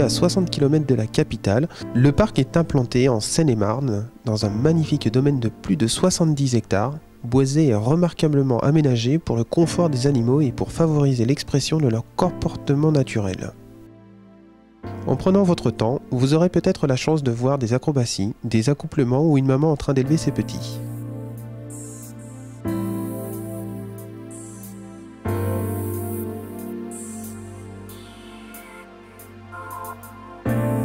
à 60 km de la capitale. Le parc est implanté en Seine-et-Marne, dans un magnifique domaine de plus de 70 hectares, boisé et remarquablement aménagé pour le confort des animaux et pour favoriser l'expression de leur comportement naturel. En prenant votre temps, vous aurez peut-être la chance de voir des acrobaties, des accouplements ou une maman en train d'élever ses petits.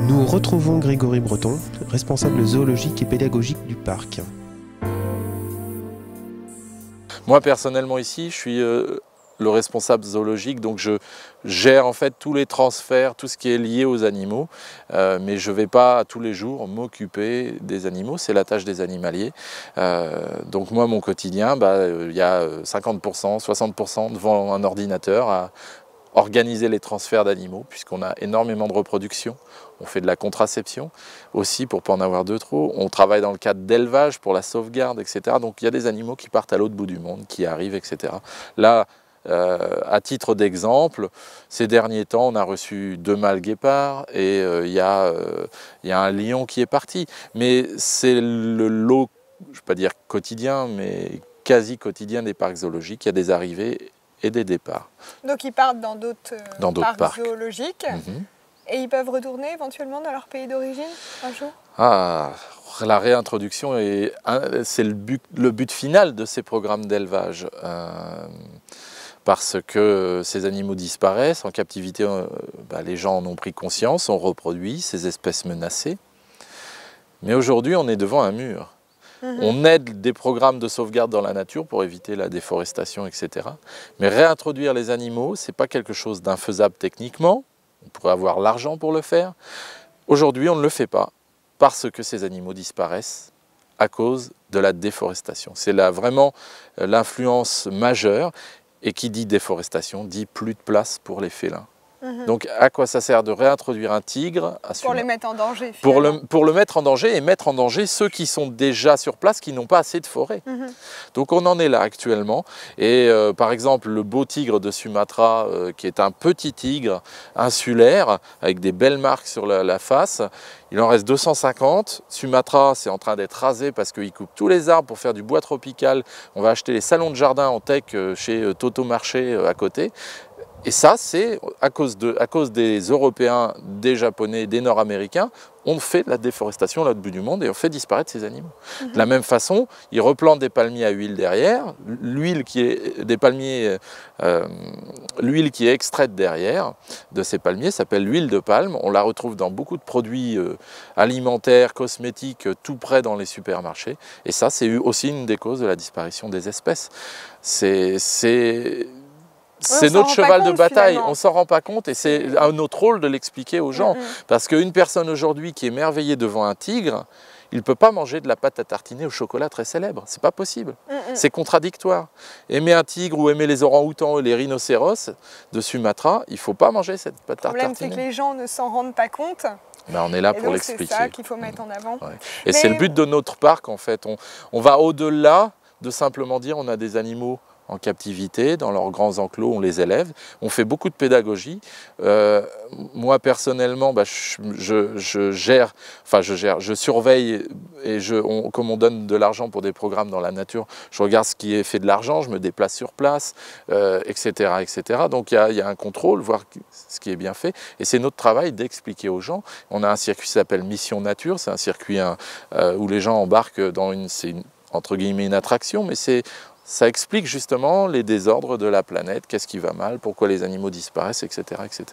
Nous retrouvons Grégory Breton, responsable zoologique et pédagogique du parc. Moi personnellement ici, je suis le responsable zoologique, donc je gère en fait tous les transferts, tout ce qui est lié aux animaux, mais je ne vais pas tous les jours m'occuper des animaux, c'est la tâche des animaliers. Donc moi, mon quotidien, il y a 50%, 60% devant un ordinateur à organiser les transferts d'animaux, puisqu'on a énormément de reproduction. On fait de la contraception aussi pour ne pas en avoir de trop. On travaille dans le cadre d'élevage pour la sauvegarde, etc. Donc il y a des animaux qui partent à l'autre bout du monde, qui arrivent, etc. Là, à titre d'exemple, ces derniers temps, on a reçu 2 mâles guépards et il y a un lion qui est parti. Mais c'est le lot, je ne vais pas dire quotidien, mais quasi quotidien des parcs zoologiques. Il y a des arrivées et des départs. Donc ils partent dans d'autres parcs zoologiques et ils peuvent retourner éventuellement dans leur pays d'origine un jour? Ah, la réintroduction, c'est le but final de ces programmes d'élevage. Parce que ces animaux disparaissent, en captivité, les gens en ont pris conscience, on reproduit ces espèces menacées. Mais aujourd'hui, on est devant un mur. On aide des programmes de sauvegarde dans la nature pour éviter la déforestation, etc. Mais réintroduire les animaux, ce n'est pas quelque chose d'infaisable techniquement. On pourrait avoir l'argent pour le faire. Aujourd'hui, on ne le fait pas parce que ces animaux disparaissent à cause de la déforestation. C'est là vraiment l'influence majeure. Et qui dit déforestation dit plus de place pour les félins. Donc à quoi ça sert de réintroduire un tigre pour les mettre en danger. Pour le mettre en danger et mettre en danger ceux qui sont déjà sur place, qui n'ont pas assez de forêt. Donc on en est là actuellement. Et par exemple, le beau tigre de Sumatra, qui est un petit tigre insulaire, avec des belles marques sur la face, il en reste 250. Sumatra, c'est en train d'être rasé parce qu'il coupe tous les arbres pour faire du bois tropical. On va acheter les salons de jardin en teck chez Toto Marché à côté. Et ça, c'est à cause des Européens, des Japonais, des Nord-Américains, on fait de la déforestation à l'autre bout du monde et on fait disparaître ces animaux. De la même façon, ils replantent des palmiers à huile derrière, l'huile qui est extraite derrière de ces palmiers s'appelle l'huile de palme. On la retrouve dans beaucoup de produits alimentaires, cosmétiques, tout près dans les supermarchés. Et ça, c'est aussi une des causes de la disparition des espèces. C'est notre cheval de bataille, on ne s'en rend pas compte et c'est notre rôle de l'expliquer aux gens. Parce qu'une personne aujourd'hui qui est émerveillée devant un tigre, il ne peut pas manger de la pâte à tartiner au chocolat très célèbre, c'est pas possible, c'est contradictoire. Aimer un tigre ou aimer les orang-outans et les rhinocéros de Sumatra, il ne faut pas manger cette pâte à tartiner. Le problème c'est que les gens ne s'en rendent pas compte. On est là pour l'expliquer. C'est ça qu'il faut mettre en avant. Ouais. Et c'est le but de notre parc en fait, on va au-delà de simplement dire on a des animaux en captivité, dans leurs grands enclos, on les élève. On fait beaucoup de pédagogie. Moi, personnellement, je surveille et comme on donne de l'argent pour des programmes dans la nature, je regarde ce qui est fait de l'argent, je me déplace sur place, etc., etc. Donc, il y a un contrôle, voir ce qui est bien fait. Et c'est notre travail d'expliquer aux gens. On a un circuit qui s'appelle Mission Nature. C'est un circuit où les gens embarquent dans entre guillemets une attraction, mais ça explique justement les désordres de la planète, qu'est-ce qui va mal, pourquoi les animaux disparaissent, etc., etc.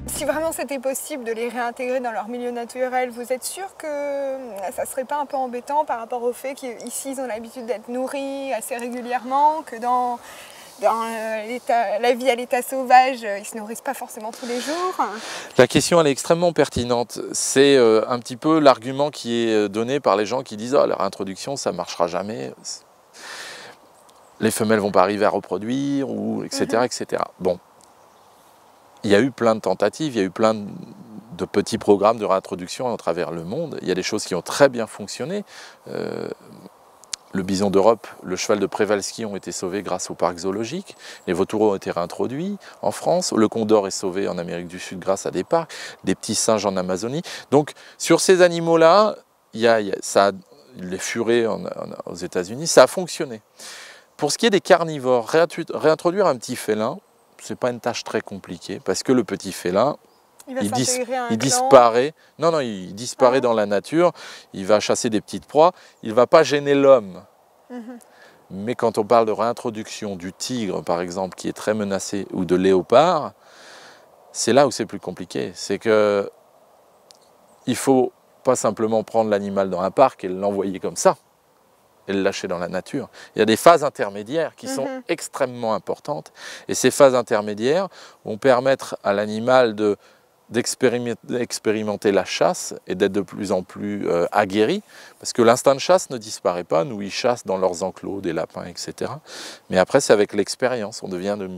Si vraiment c'était possible de les réintégrer dans leur milieu naturel, vous êtes sûr que ça ne serait pas un peu embêtant par rapport au fait qu'ici ils ont l'habitude d'être nourris assez régulièrement, que dans dans la vie à l'état sauvage, ils ne se nourrissent pas forcément tous les jours. La question elle est extrêmement pertinente. C'est un petit peu l'argument qui est donné par les gens qui disent « Ah, leur introduction, ça ne marchera jamais. Les femelles ne vont pas arriver à reproduire, ou etc. etc. » Bon, il y a eu plein de tentatives, il y a eu plein de petits programmes de réintroduction à travers le monde. Il y a des choses qui ont très bien fonctionné. Le bison d'Europe, le cheval de Przewalski ont été sauvés grâce au parc zoologique. Les vautours ont été réintroduits en France. Le condor est sauvé en Amérique du Sud grâce à des parcs. Des petits singes en Amazonie. Donc, sur ces animaux-là, les furets aux États-Unis, ça a fonctionné. Pour ce qui est des carnivores, réintroduire un petit félin, ce n'est pas une tâche très compliquée, parce que le petit félin, il disparaît. Non, il disparaît dans la nature, il va chasser des petites proies, il ne va pas gêner l'homme. Mais quand on parle de réintroduction du tigre, par exemple, qui est très menacé, ou de léopard, c'est là où c'est plus compliqué. C'est que il ne faut pas simplement prendre l'animal dans un parc et l'envoyer comme ça, et le lâcher dans la nature. Il y a des phases intermédiaires qui sont extrêmement importantes, et ces phases intermédiaires vont permettre à l'animal d'expérimenter la chasse et d'être de plus en plus aguerri, parce que l'instinct de chasse ne disparaît pas. Nous, ils chassent dans leurs enclos des lapins, etc. Mais après, c'est avec l'expérience, on devient de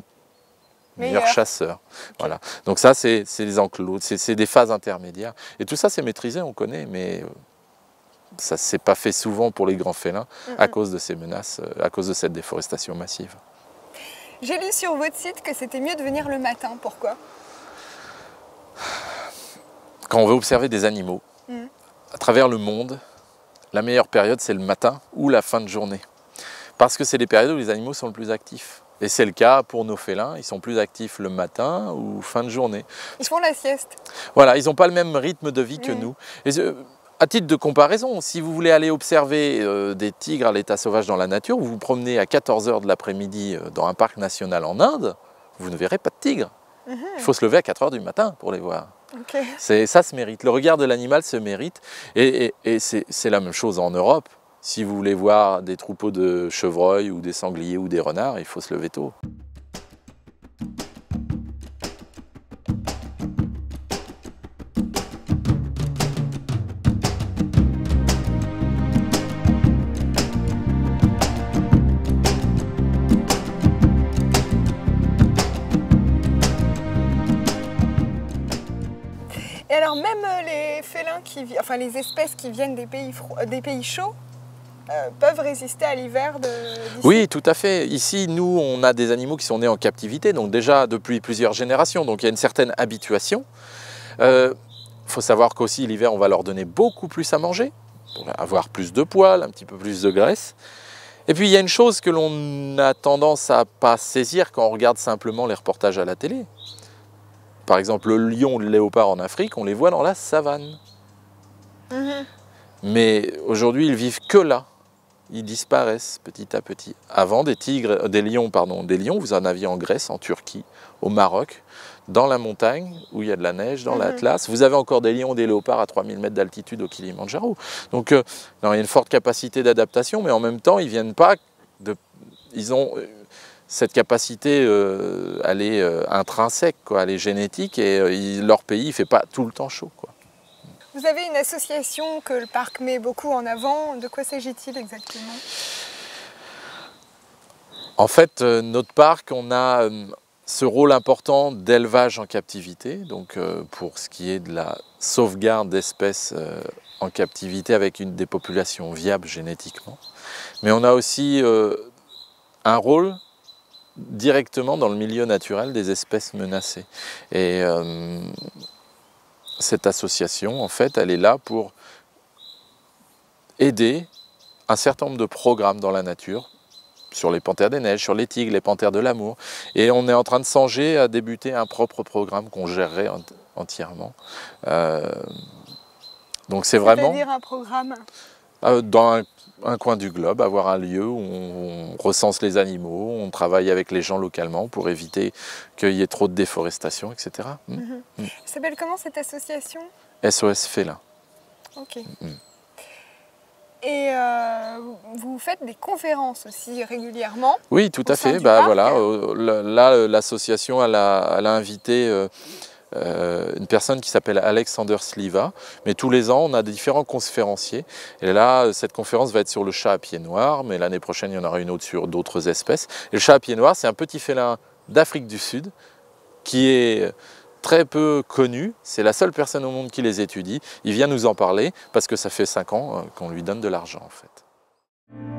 meilleurs chasseurs. Voilà. Donc ça, c'est les enclos, c'est des phases intermédiaires. Et tout ça, c'est maîtrisé, on connaît, mais ça ne s'est pas fait souvent pour les grands félins à cause de ces menaces, à cause de cette déforestation massive. J'ai lu sur votre site que c'était mieux de venir le matin. Pourquoi ? Quand on veut observer des animaux, à travers le monde, la meilleure période, c'est le matin ou la fin de journée. Parce que c'est les périodes où les animaux sont le plus actifs. Et c'est le cas pour nos félins, ils sont plus actifs le matin ou fin de journée. Ils font la sieste. Voilà, ils n'ont pas le même rythme de vie que nous. Et, à titre de comparaison, si vous voulez aller observer des tigres à l'état sauvage dans la nature, vous vous promenez à 14 h de l'après-midi dans un parc national en Inde, vous ne verrez pas de tigres. Il faut se lever à 4 h du matin pour les voir. Ça se mérite. Le regard de l'animal se mérite. Et c'est la même chose en Europe. Si vous voulez voir des troupeaux de chevreuils ou des sangliers ou des renards, il faut se lever tôt. Et alors même les félins, enfin les espèces qui viennent des pays chauds, peuvent résister à l'hiver d'ici? Oui, tout à fait. Ici, nous, on a des animaux qui sont nés en captivité, donc déjà depuis plusieurs générations, donc il y a une certaine habituation. Faut savoir qu'aussi l'hiver, on va leur donner beaucoup plus à manger, pour avoir plus de poils, un petit peu plus de graisse. Et puis il y a une chose que l'on a tendance à pas saisir quand on regarde simplement les reportages à la télé. Par exemple, le lion ou le léopard en Afrique, on les voit dans la savane. Mais aujourd'hui, ils vivent que là. Ils disparaissent petit à petit. Avant, des lions, vous en aviez en Grèce, en Turquie, au Maroc, dans la montagne, où il y a de la neige, dans l'Atlas. Vous avez encore des lions, des léopards à 3000 mètres d'altitude au Kilimandjaro. Donc, il y a une forte capacité d'adaptation, mais en même temps, ils viennent pas ils ont cette capacité, elle est intrinsèque, quoi, elle est génétique, et leur pays, il ne fait pas tout le temps chaud, quoi. Vous avez une association que le parc met beaucoup en avant. De quoi s'agit-il exactement? En fait, notre parc, on a ce rôle important d'élevage en captivité, donc pour ce qui est de la sauvegarde d'espèces en captivité avec des populations viables génétiquement. Mais on a aussi un rôle directement dans le milieu naturel des espèces menacées. Et cette association, en fait, elle est là pour aider un certain nombre de programmes dans la nature, sur les panthères des neiges, sur les tigres, les panthères de l'amour. Et on est en train de songer à débuter un propre programme qu'on gérerait entièrement. Donc c'est vraiment... C'est-à-dire un programme dans un coin du globe, avoir un lieu où on recense les animaux, on travaille avec les gens localement pour éviter qu'il y ait trop de déforestation, etc. Ça s'appelle comment cette association? SOS Félin. Ok. Et vous faites des conférences aussi régulièrement. Oui, tout à fait. Bah, voilà, là, l'association elle a invité une personne qui s'appelle Alexander Sliva. Mais tous les ans, on a différents conférenciers. Et là, cette conférence va être sur le chat à pieds noirs, mais l'année prochaine, il y en aura une autre sur d'autres espèces. Et le chat à pieds noirs, c'est un petit félin d'Afrique du Sud qui est très peu connu. C'est la seule personne au monde qui les étudie. Il vient nous en parler parce que ça fait 5 ans qu'on lui donne de l'argent en fait.